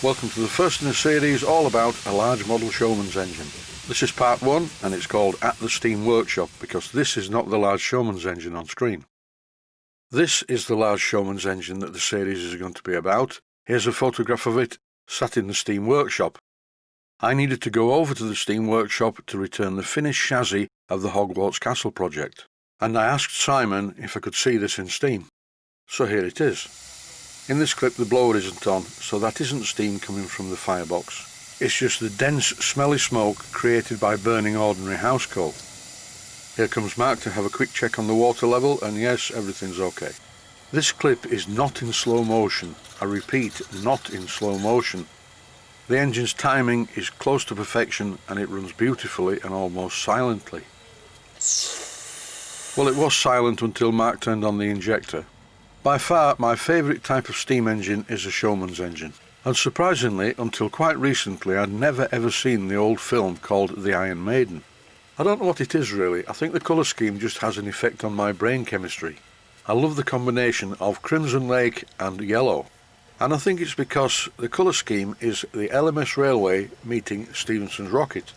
Welcome to the first in a series all about a large model Showman's engine. This is part 1 and it's called At the Steam Workshop because this is not the large Showman's engine on screen. This is the large Showman's engine that the series is going to be about. Here's a photograph of it sat in the Steam Workshop. I needed to go over to the Steam Workshop to return the finished chassis of the Hogwarts Castle project, and I asked Simon if I could see this in Steam. So here it is. In this clip the blower isn't on, so that isn't steam coming from the firebox. It's just the dense, smelly smoke created by burning ordinary house coal. Here comes Mark to have a quick check on the water level, and yes, everything's okay. This clip is not in slow motion. I repeat, not in slow motion. The engine's timing is close to perfection and it runs beautifully and almost silently. Well, it was silent until Mark turned on the injector. By far, my favourite type of steam engine is a Showman's engine. And surprisingly, until quite recently, I'd never ever seen the old film called The Iron Maiden. I don't know what it is really. I think the colour scheme just has an effect on my brain chemistry. I love the combination of Crimson Lake and yellow. And I think it's because the colour scheme is the LMS Railway meeting Stephenson's rocket.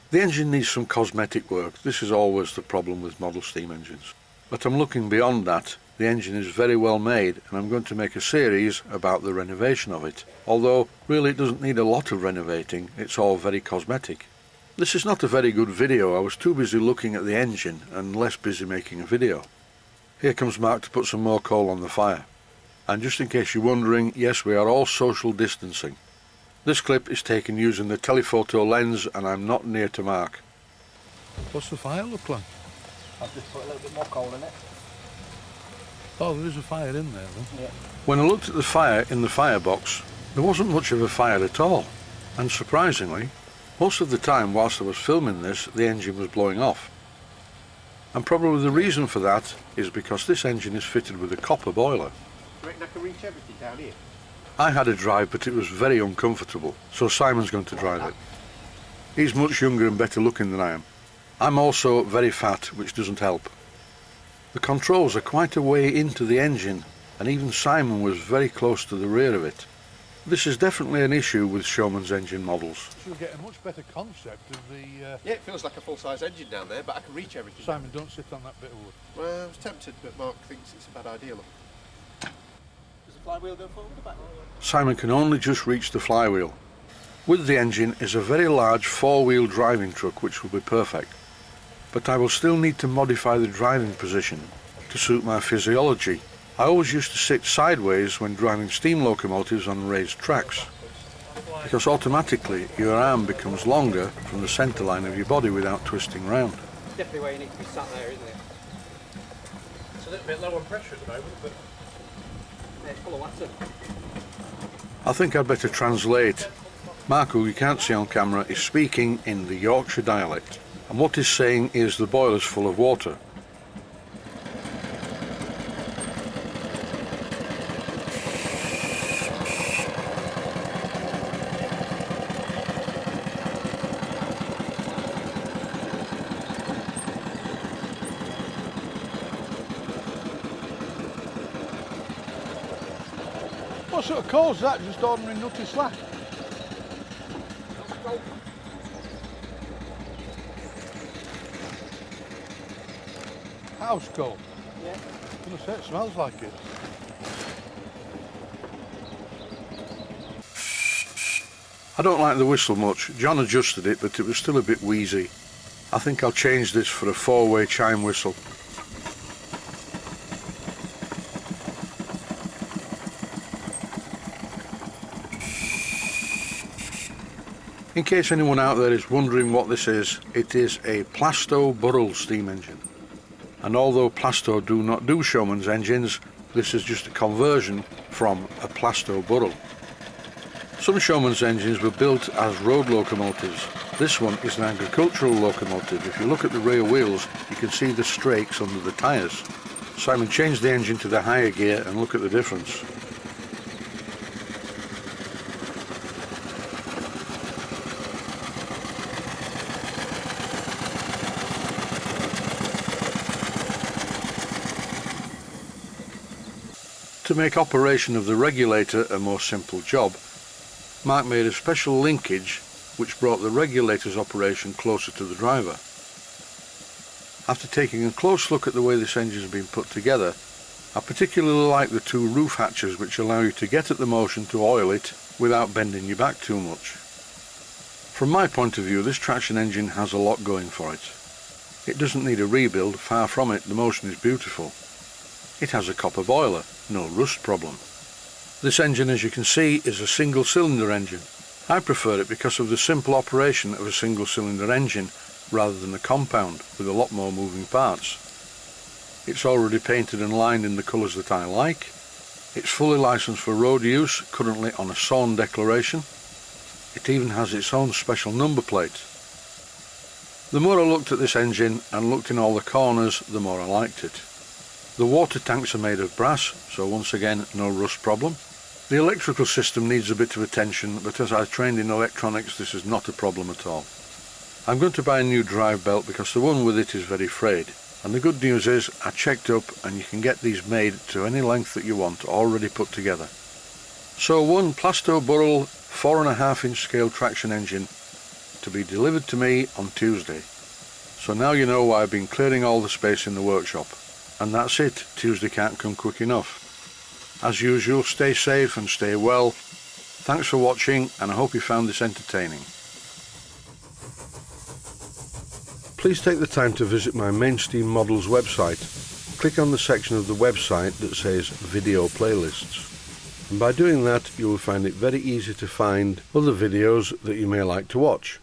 The engine needs some cosmetic work. This is always the problem with model steam engines. But I'm looking beyond that. The engine is very well made and I'm going to make a series about the renovation of it. Although really it doesn't need a lot of renovating, it's all very cosmetic. This is not a very good video. I was too busy looking at the engine and less busy making a video. Here comes Mark to put some more coal on the fire. And just in case you're wondering, yes, we are all social distancing. This clip is taken using the telephoto lens and I'm not near to Mark. What's the fire look like? I've just put a little bit more coal in it. Oh, there is a fire in there then? Yeah. When I looked at the fire in the firebox, there wasn't much of a fire at all. And surprisingly, most of the time whilst I was filming this, the engine was blowing off. And probably the reason for that is because this engine is fitted with a copper boiler. Do you reckon I can reach everything down here? I had a drive, but it was very uncomfortable, so Simon's going to drive it. He's much younger and better looking than I am. I'm also very fat, which doesn't help. The controls are quite a way into the engine, and even Simon was very close to the rear of it. This is definitely an issue with Showman's engine models. You'll get a much better concept of the... Yeah, it feels like a full-size engine down there, but I can reach everything. Simon, don't sit on that bit of wood. Well, I was tempted, but Mark thinks it's a bad idea. Look. Does the flywheel go forward or backward? Simon can only just reach the flywheel. With the engine is a very large four-wheel driving truck which will be perfect. But I will still need to modify the driving position to suit my physiology. I always used to sit sideways when driving steam locomotives on raised tracks, because automatically your arm becomes longer from the centre line of your body without twisting round. Definitely where you need to be sat there, isn't it? It's a little bit low on pressure at the moment, but it's full of water. I think I'd better translate. Mark, who you can't see on camera, is speaking in the Yorkshire dialect, and what he's saying is the boiler's full of water. What sort of coal is that? Just ordinary nutty slack? House coal? Yeah. I was gonna say, it smells like it. I don't like the whistle much. John adjusted it, but it was still a bit wheezy. I think I'll change this for a four-way chime whistle. In case anyone out there is wondering what this is, it is a Plasto-Burrell steam engine. And although Plasto do not do Showman's engines, this is just a conversion from a Plasto-Burrell. Some Showman's engines were built as road locomotives. This one is an agricultural locomotive. If you look at the rear wheels, you can see the strakes under the tyres. Simon changed the engine to the higher gear and look at the difference. To make operation of the regulator a more simple job, Mark made a special linkage which brought the regulator's operation closer to the driver. After taking a close look at the way this engine has been put together, I particularly like the two roof hatches which allow you to get at the motion to oil it without bending your back too much. From my point of view, this traction engine has a lot going for it. It doesn't need a rebuild, far from it, the motion is beautiful. It has a copper boiler, no rust problem. This engine, as you can see, is a single cylinder engine. I prefer it because of the simple operation of a single cylinder engine rather than a compound with a lot more moving parts. It's already painted and lined in the colours that I like. It's fully licensed for road use, currently on a SON declaration. It even has its own special number plate. The more I looked at this engine and looked in all the corners, the more I liked it. The water tanks are made of brass, so once again no rust problem. The electrical system needs a bit of attention, but as I trained in electronics, this is not a problem at all. I'm going to buy a new drive belt because the one with it is very frayed. And the good news is I checked up and you can get these made to any length that you want, already put together. So one Plasto Burrell 4.5-inch scale traction engine to be delivered to me on Tuesday. So now you know why I've been clearing all the space in the workshop. And that's it, Tuesday can't come quick enough. As usual, stay safe and stay well. Thanks for watching and I hope you found this entertaining. Please take the time to visit my Mainsteam Models website. Click on the section of the website that says Video Playlists. And by doing that, you will find it very easy to find other videos that you may like to watch.